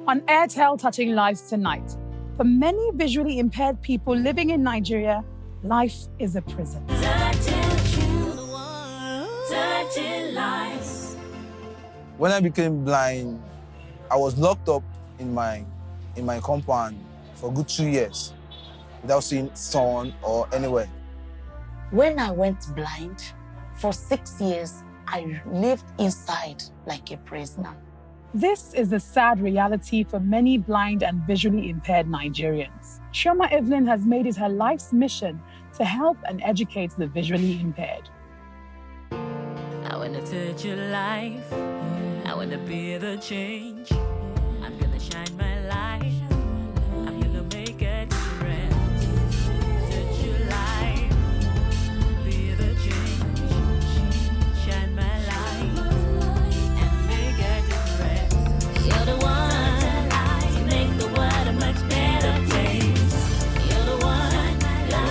On Airtel Touching Lives tonight, for many visually impaired people living in Nigeria, life is a prison. When I became blind, I was locked up in my compound for a good 2 years without seeing sun or anywhere. When I went blind, for 6 years, I lived inside like a prisoner. This is the sad reality for many blind and visually impaired Nigerians. Chioma Evelyn has made it her life's mission to help and educate the visually impaired. I wanna touch your life. I wanna be the change. I'm gonna shine my light. I'm gonna make a difference. Touch your life. Be the change. Shine my light. And make a difference. You're the one to make the world a much better place. You're the one. You're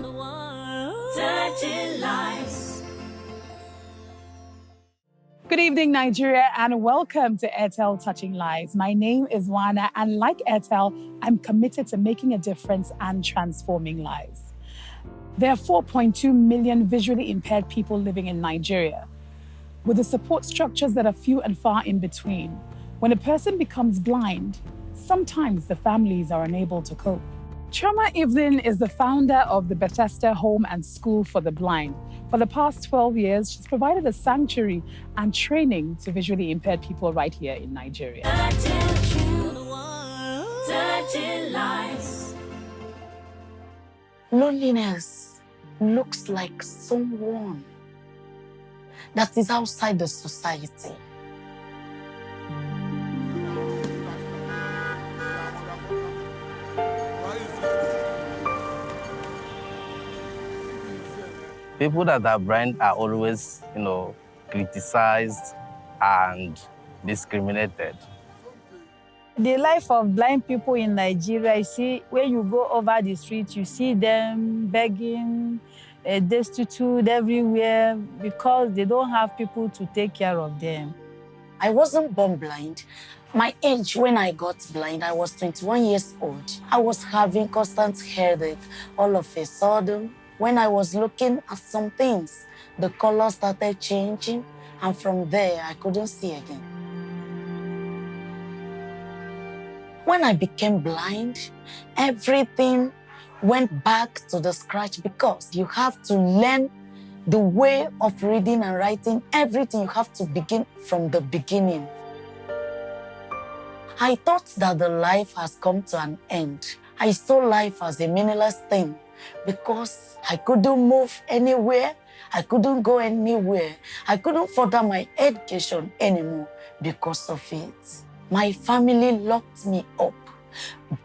the one. Touching lives. Good evening, Nigeria, and welcome to Airtel Touching Lives. My name is Wana, and like Airtel, I'm committed to making a difference and transforming lives. There are 4.2 million visually impaired people living in Nigeria, with the support structures that are few and far in between. When a person becomes blind, sometimes the families are unable to cope. Chioma Evelyn is the founder of the Bethesda Home and School for the Blind. For the past 12 years, she's provided a sanctuary and training to visually impaired people right here in Nigeria. Loneliness looks like someone that is outside the society. People that are blind are always, criticized and discriminated. The life of blind people in Nigeria, you see, when you go over the street, you see them begging, destitute everywhere because they don't have people to take care of them. I wasn't born blind. My age when I got blind, I was 21 years old. I was having constant headache all of a sudden. When I was looking at some things, the color started changing, and from there, I couldn't see again. When I became blind, everything went back to the scratch because you have to learn the way of reading and writing. Everything you have to begin from the beginning. I thought that the life has come to an end. I saw life as a meaningless thing because I couldn't move anywhere. I couldn't go anywhere. I couldn't further my education anymore because of it. My family locked me up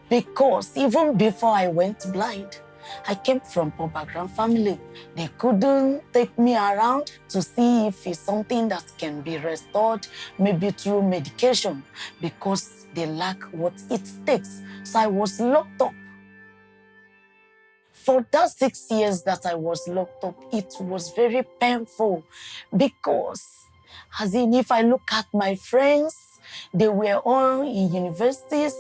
because even before I went blind, I came from poor background family. They couldn't take me around to see if it's something that can be restored, maybe through medication, because they lack what it takes. So I was locked up. For that 6 years that I was locked up, it was very painful because, as in, if I look at my friends, they were all in universities,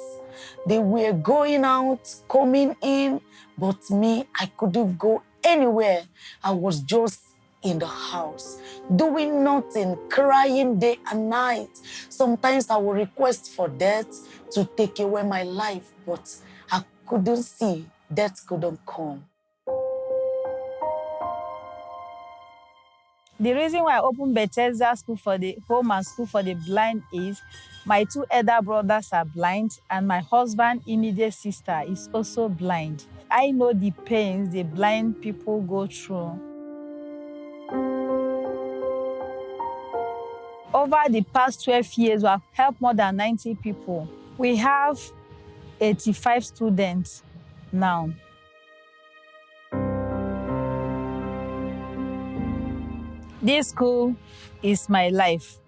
they were going out, coming in, but me, I couldn't go anywhere. I was just in the house, doing nothing, crying day and night. Sometimes I would request for death to take away my life, but I couldn't see. Death couldn't come. The reason why I opened Bethesda School for the Home and School for the Blind is my 2 elder brothers are blind and my husband's immediate sister is also blind. I know the pains the blind people go through. Over the past 12 years, we have helped more than 90 people. We have 85 students now. This school is my life.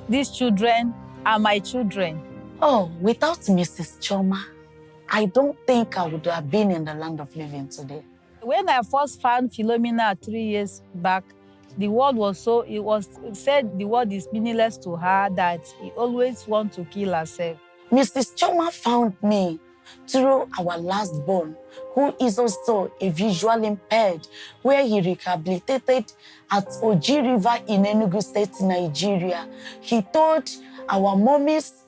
These children are my children. Oh, without Mrs. Chioma, I don't think I would have been in the land of living today. When I first found Philomena 3 years back, The world it said the world is meaningless to her, that he always want to kill herself. Mrs. Choma found me through our last born, who is also a visual impaired, where he rehabilitated at Oji River in Enugu State, Nigeria. He told our mommy's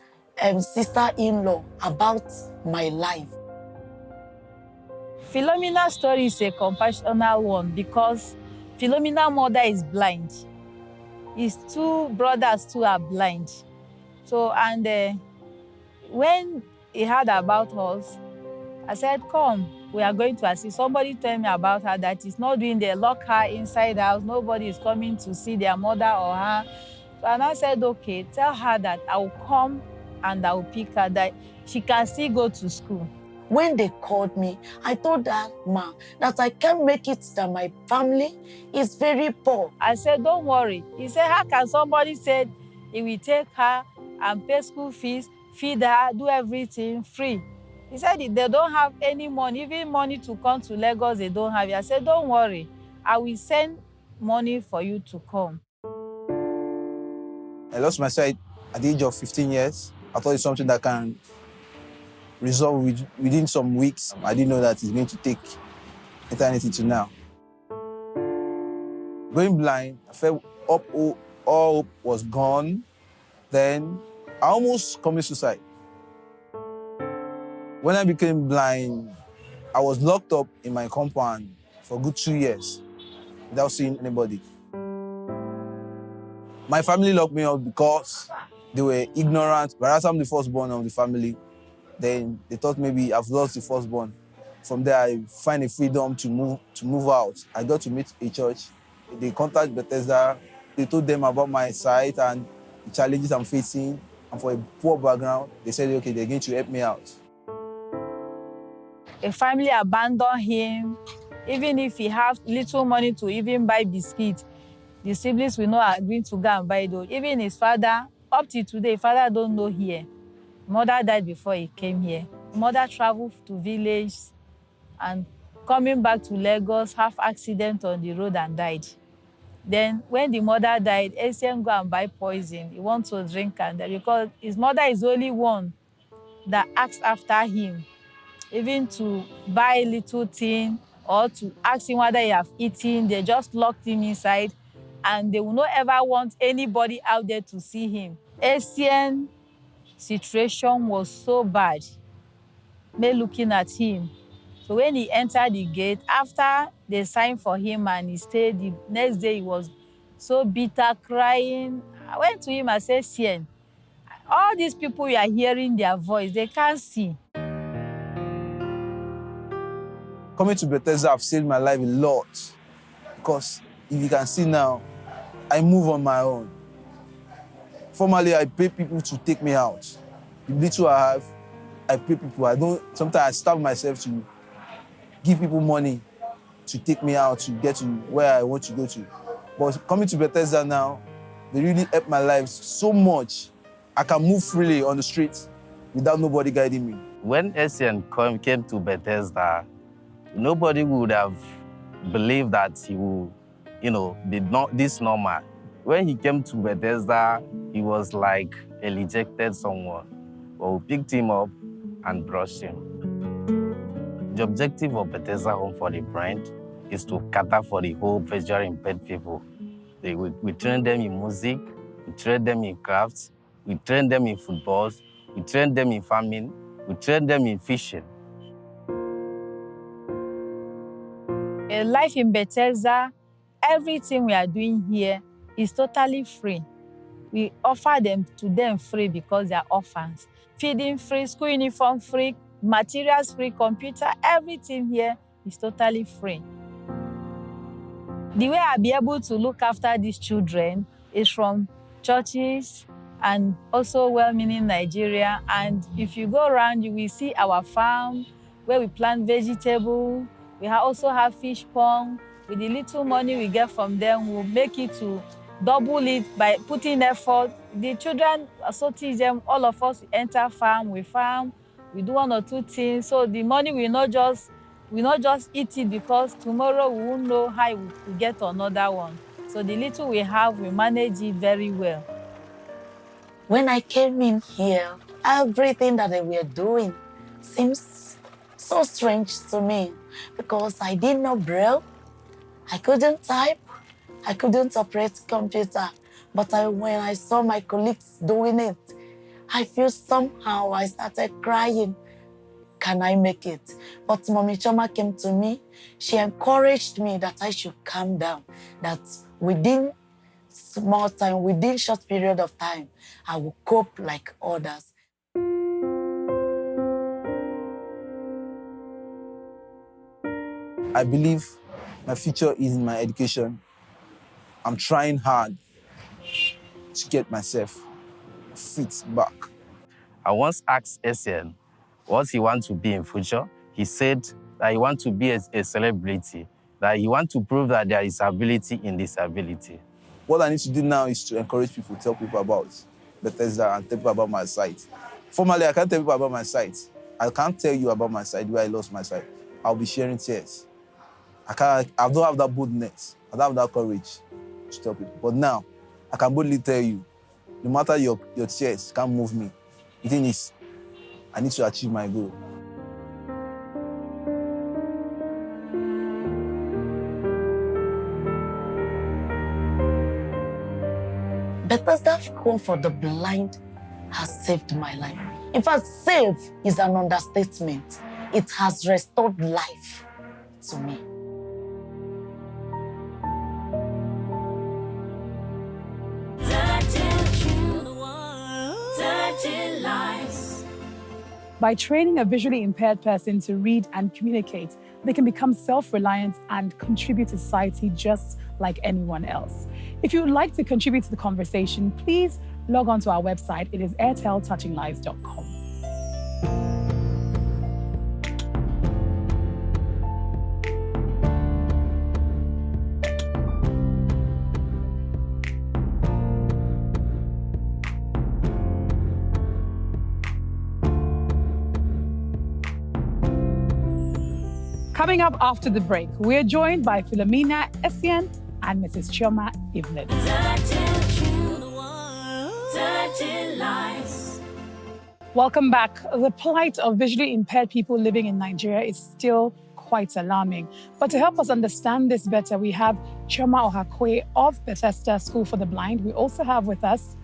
sister-in-law about my life. Philomena's story is a compassionate one because Philomena's mother is blind. His two brothers too are blind. So, and when he heard about us, I said, come, we are going to assist. Somebody told me about her that is not doing, they lock her inside the house. Nobody is coming to see their mother or her. So I said, okay, tell her that I will come and I will pick her, that she can still go to school. When they called me, I told that man that I can't make it, that my family is very poor. I said, don't worry. He said, how can somebody say he will take her and pay school fees, feed her, do everything free? He said they don't have any money, even money to come to Lagos, they don't have it. I said, don't worry. I will send money for you to come. I lost my sight at the age of 15 years. I thought it's something that can resolve within some weeks. I didn't know that it's going to take eternity to now. Going blind, I felt all hope was gone. Then I almost committed suicide. When I became blind, I was locked up in my compound for a good 2 years without seeing anybody. My family locked me up because they were ignorant. But as I'm the firstborn of the family, then they thought maybe I've lost the firstborn. From there, I find a freedom to move out. I got to meet a church. They contacted Bethesda. They told them about my sight and the challenges I'm facing. And for a poor background, they said, okay, they're going to help me out. A family abandoned him. Even if he has little money to even buy biscuits, the siblings will not agree to go and buy those. Even his father, up to today, father don't know here. Mother died before he came here. Mother traveled to village and coming back to Lagos, have accident on the road and died. Then when the mother died, Asian go and buy poison. He wants to drink and die because his mother is the only one that asked after him, even to buy little thing or to ask him whether he have eaten. They just locked him inside and they will not ever want anybody out there to see him. Asian situation was so bad, me looking at him. So when he entered the gate, after they signed for him and he stayed, the next day he was so bitter, crying. I went to him and said, Sien, all these people you are hearing their voice, they can't see. Coming to Bethesda, I've saved my life a lot. Because if you can see now, I move on my own. Formerly, I pay people to take me out. The little I have, I pay people. Sometimes I starve myself to give people money to take me out, to get to where I want to go to. But coming to Bethesda now, they really helped my life so much. I can move freely on the streets without nobody guiding me. When Essien came to Bethesda, nobody would have believed that he would, be not this normal. When he came to Bethesda, he was like a rejected someone. But we picked him up and brushed him. The objective of Bethesda Home for the Blind is to cater for the whole visually impaired people. We train them in music, we train them in crafts, we train them in football, we train them in farming, we train them in fishing. Life in Bethesda, everything we are doing here is totally free. We offer them to them free because they are orphans. Feeding free, school uniform free, materials free, computer, everything here is totally free. The way I'll be able to look after these children is from churches and also well-meaning Nigeria. And if you go around, you will see our farm where we plant vegetable. We also have fish pond. With the little money we get from them, we'll make it to double it by putting effort. The children also teach them, all of us enter farm, we do one or two things. So the money will not just eat it because tomorrow we won't know how we will get another one. So the little we have, we manage it very well. When I came in here, everything that they were doing seems so strange to me because I didn't know Braille. I couldn't type. I couldn't operate computer. But when I saw my colleagues doing it, I feel somehow I started crying. Can I make it? But Mommy Choma came to me. She encouraged me that I should calm down, that within small time, within short period of time, I will cope like others. I believe my future is in my education. I'm trying hard to get myself fit back. I once asked Essien what he wants to be in future. He said that he wants to be a celebrity, that he wants to prove that there is ability in this ability. What I need to do now is to encourage people, tell people about Bethesda and tell people about my site. Formerly, I can't tell people about my site. I can't tell you about my site, where I lost my site. I'll be sharing tears. I don't have that boldness. I don't have that courage to tell people. But now, I can boldly tell you, no matter your tears, can't move me. The thing is, I need to achieve my goal. Bethesda Home for the Blind has saved my life. In fact, save is an understatement. It has restored life to me. Touching lives. By training a visually impaired person to read and communicate, they can become self-reliant and contribute to society just like anyone else. If you would like to contribute to the conversation, please log on to our website. It is airteltouchinglives.com. Coming up after the break, we're joined by Philomena Essien and Mrs. Chioma Evelyn. Touching lives. Welcome back. The plight of visually impaired people living in Nigeria is still quite alarming. But to help us understand this better, we have Chioma Ohakwe of Bethesda School for the Blind. We also have with us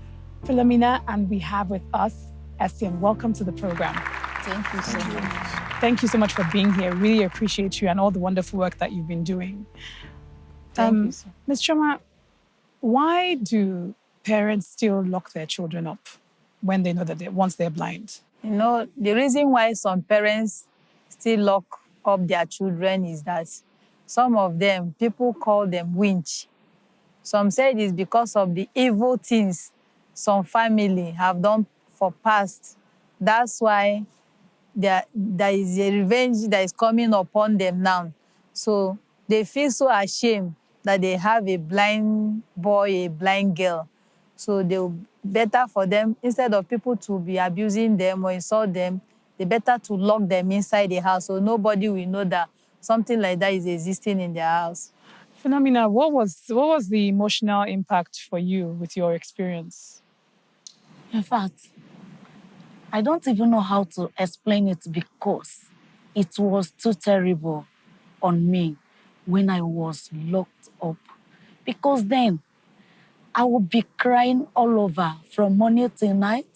Philomena, and we have with us Essien. Welcome to the program. Thank you so much. Thank you so much for being here. Really appreciate you and all the wonderful work that you've been doing. Thank you, sir. Ms. Chioma, why do parents still lock their children up when they know that once they're blind? You know, the reason why some parents still lock up their children is that some of them, people call them winch. Some say it is because of the evil things some family have done for past. That's why there is a revenge that is coming upon them now. So they feel so ashamed that they have a blind boy, a blind girl. So they'll better for them, instead of people to be abusing them or insult them, they better to lock them inside the house so nobody will know that something like that is existing in their house. Philomena, what was the emotional impact for you with your experience? In fact, I don't even know how to explain it because it was too terrible on me when I was locked up. Because then I would be crying all over from morning till night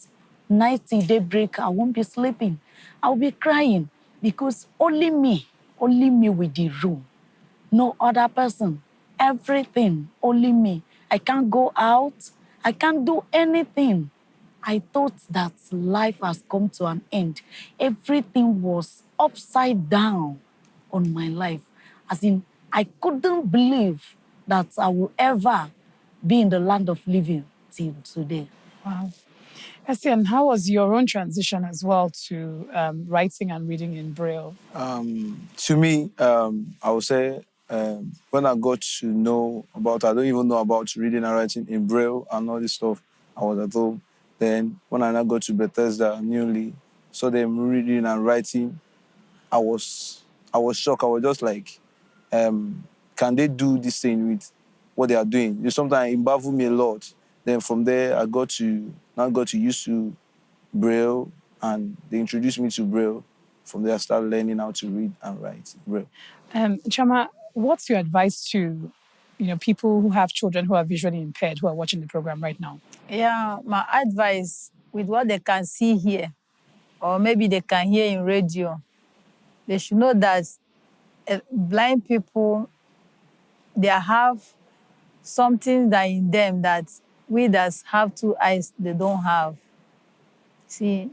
till daybreak. I won't be sleeping. I'll be crying because only me with the room. No other person. Everything, only me. I can't go out. I can't do anything. I thought that life has come to an end. Everything was upside down on my life. As in, I couldn't believe that I will ever be in the land of living till today. Wow. Essien, how was your own transition as well to writing and reading in Braille? To me, I would say when I got to know about, I don't even know about reading and writing in Braille and all this stuff, I was at home. Then when I now got to Bethesda newly, saw them reading and writing, I was shocked. I was just like, can they do this thing with what they are doing. Sometimes it baffled me a lot. Then from there, I got to used to Braille, and they introduced me to Braille. From there, I started learning how to read and write Braille. Chama, what's your advice to, people who have children who are visually impaired who are watching the program right now? Yeah, my advice with what they can see here, or maybe they can hear in radio, they should know that blind people, they have something that in them that we that have 2 eyes, they don't have. See,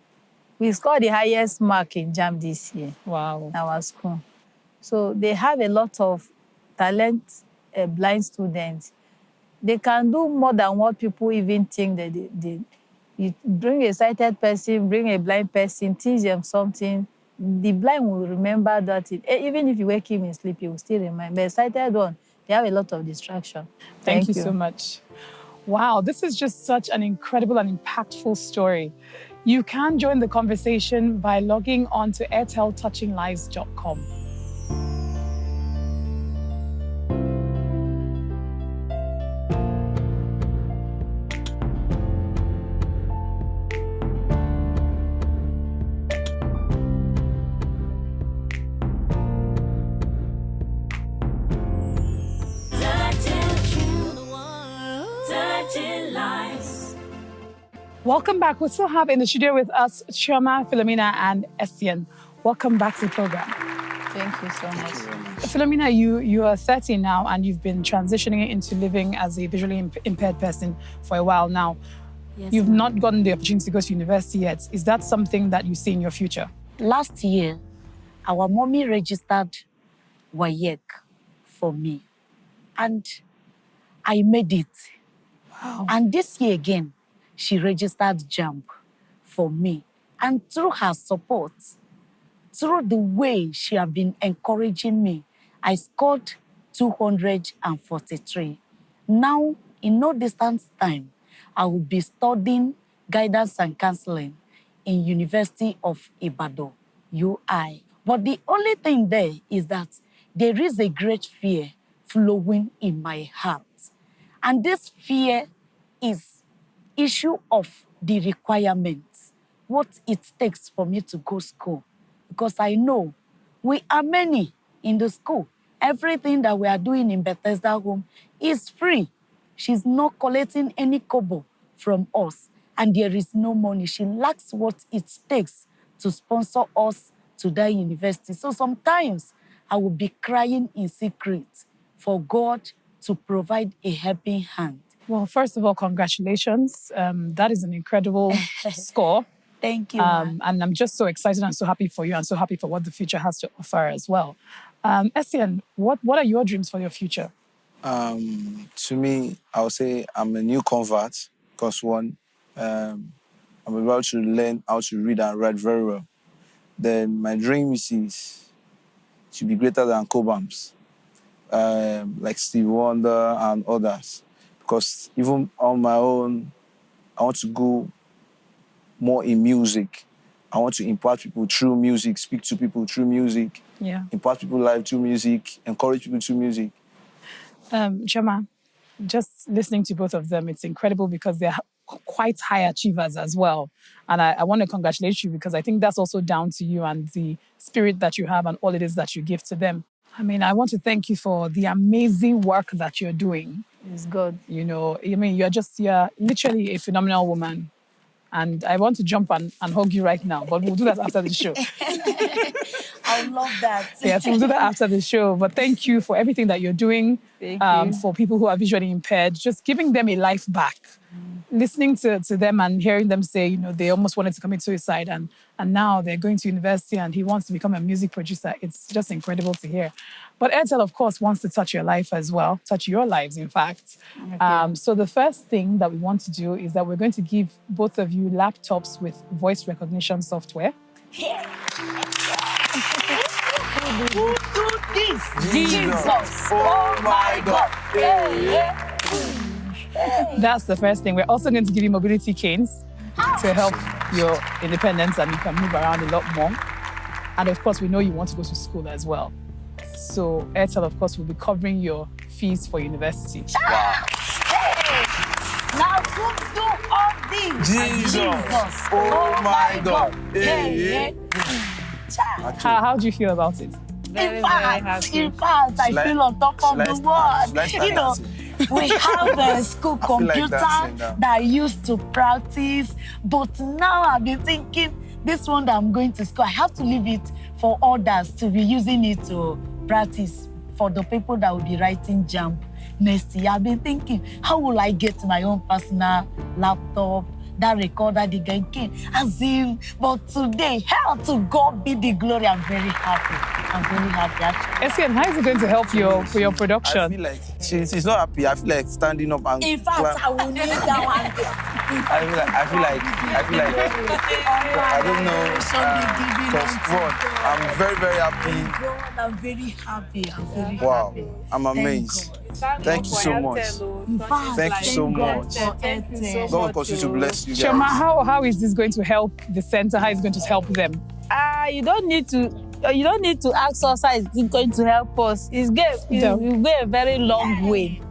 we scored the highest mark in JAM this year. Wow. In our school. So they have a lot of talent, blind students. They can do more than what people even think that they you bring a sighted person, bring a blind person, teach them something. The blind will remember that. Even if you wake him in sleep, he will still remember. But a sighted one, they have a lot of distraction. Thank you so much. Wow, this is just such an incredible and impactful story. You can join the conversation by logging on to airteltouchinglives.com. Welcome back. We still have in the studio with us Chioma, Philomena, and Estienne. Welcome back to the program. Thank you so much. Philomena, you are 30 now, and you've been transitioning into living as a visually impaired person for a while now. Yes, You've not gotten the opportunity to go to university yet. Is that something that you see in your future? Last year, our mommy registered WAEC for me, and I made it. Wow. And this year again, she registered JAMB for me. And through her support, through the way she has been encouraging me, I scored 243. Now, in no distance time, I will be studying guidance and counseling in University of Ibadan, UI. But the only thing there is that there is a great fear flowing in my heart. And this fear is issue of the requirements, what it takes for me to go to school. Because I know we are many in the school. Everything that we are doing in Bethesda home is free. She's not collecting any kobo from us, and there is no money. She lacks what it takes to sponsor us to that university. So sometimes I will be crying in secret for God to provide a helping hand. Well, first of all, congratulations. That is an incredible score. Thank you. And I'm just so excited and so happy for you and so happy for what the future has to offer as well. Estienne, what are your dreams for your future? To me, I would say I'm a new convert because one, I'm about to learn how to read and write very well. Then my dream is to be greater than Cobams, like Steve Wonder and others. Because even on my own, I want to go more in music. I want to impact people through music, speak to people through music, impact people's life through music, encourage people through music. Chioma, just listening to both of them, it's incredible because they're quite high achievers as well. And I want to congratulate you because I think that's also down to you and the spirit that you have and all it is that you give to them. I mean, I want to thank you for the amazing work that you're doing. It's good. You're literally a phenomenal woman. And I want to jump and hug you right now, but we'll do that after the show. I love that. Yes, we'll do that after the show. But thank you for everything that you're doing for people who are visually impaired, just giving them a life back. Listening to them and hearing them say, they almost wanted to commit suicide and now they're going to university and he wants to become a music producer. It's just incredible to hear. But Airtel, of course, wants to touch your life as well, touch your lives, in fact. Okay. So the first thing that we want to do is that we're going to give both of you laptops with voice recognition software. Who do this? Jesus. Oh my God. That's the first thing. We're also going to give you mobility canes to help your independence and you can move around a lot more. And of course, we know you want to go to school as well. So Airtel, of course, will be covering your fees for university. Now who do all this? Jesus. Oh my God. Yeah. How do you feel about it? Very, In very fact, happy. I feel on top of the world. You know, we have a school I feel like computer dancing now. that I used to practice, but now I've been thinking, this one that I'm going to school, I have to leave it for others to be using it to practice for the people that will be writing JAMB next year. I've been thinking, how will I get my own personal laptop, that recorder, the game, as if, but today, hell, to God be the glory. I'm very happy. I'm very happy, actually. SCN, how is it going to help you for your I production? feel like she's not happy. I feel like standing up and In fact, clap. I will kneel down and I feel like I don't know. Because what? I'm very, very happy. God, I'm very happy. I'm very Wow, happy. I'm amazed. Thank you so much. Thank you so much. God will continue to bless you Chioma, guys. how is this going to help the center? How is it going to help them? You don't need to ask us how it's going to help us. You go a very long way.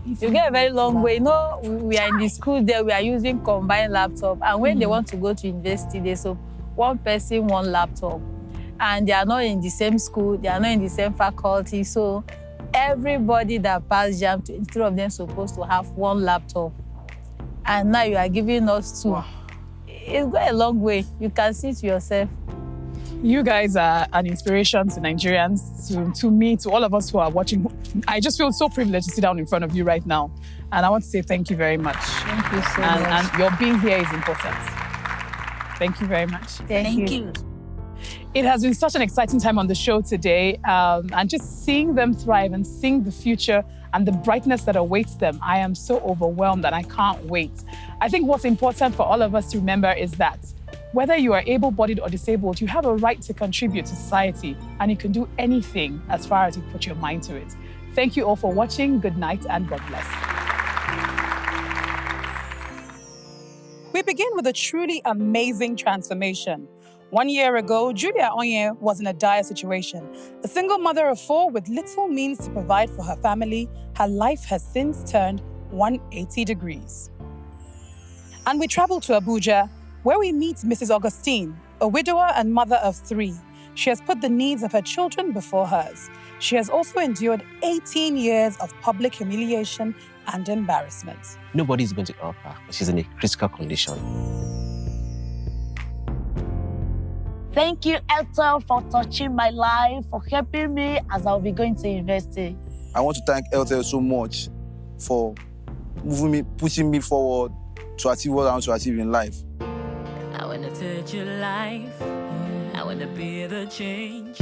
You get a very long way. You know, we are in the school there, we are using combined laptop. And when they want to go to university, they so one person, one laptop. And they are not in the same school, they are not in the same faculty. So everybody that passed JAMB, 3 of them supposed to have one laptop. And now you are giving us 2. Wow. It's going a long way. You can see to yourself. You guys are an inspiration to Nigerians, to me, to all of us who are watching. I just feel so privileged to sit down in front of you right now. And I want to say thank you very much. Thank you so much. And your being here is important. Thank you very much. Thank you. It has been such an exciting time on the show today. And just seeing them thrive and seeing the future and the brightness that awaits them, I am so overwhelmed and I can't wait. I think what's important for all of us to remember is that whether you are able-bodied or disabled, you have a right to contribute to society, and you can do anything as far as you put your mind to it. Thank you all for watching. Good night and God bless. We begin with a truly amazing transformation. 1 year ago, Julia Onye was in a dire situation. A single mother of 4 with little means to provide for her family, her life has since turned 180 degrees. And we travel to Abuja, where we meet Mrs. Augustine, a widower and mother of 3. She has put the needs of her children before hers. She has also endured 18 years of public humiliation and embarrassment. Nobody is going to help her. She's in a critical condition. Thank you, Airtel, for touching my life, for helping me as I'll be going to university. I want to thank Airtel so much for moving me, pushing me forward to achieve what I want to achieve in life. I wanna touch your life. I wanna be the change.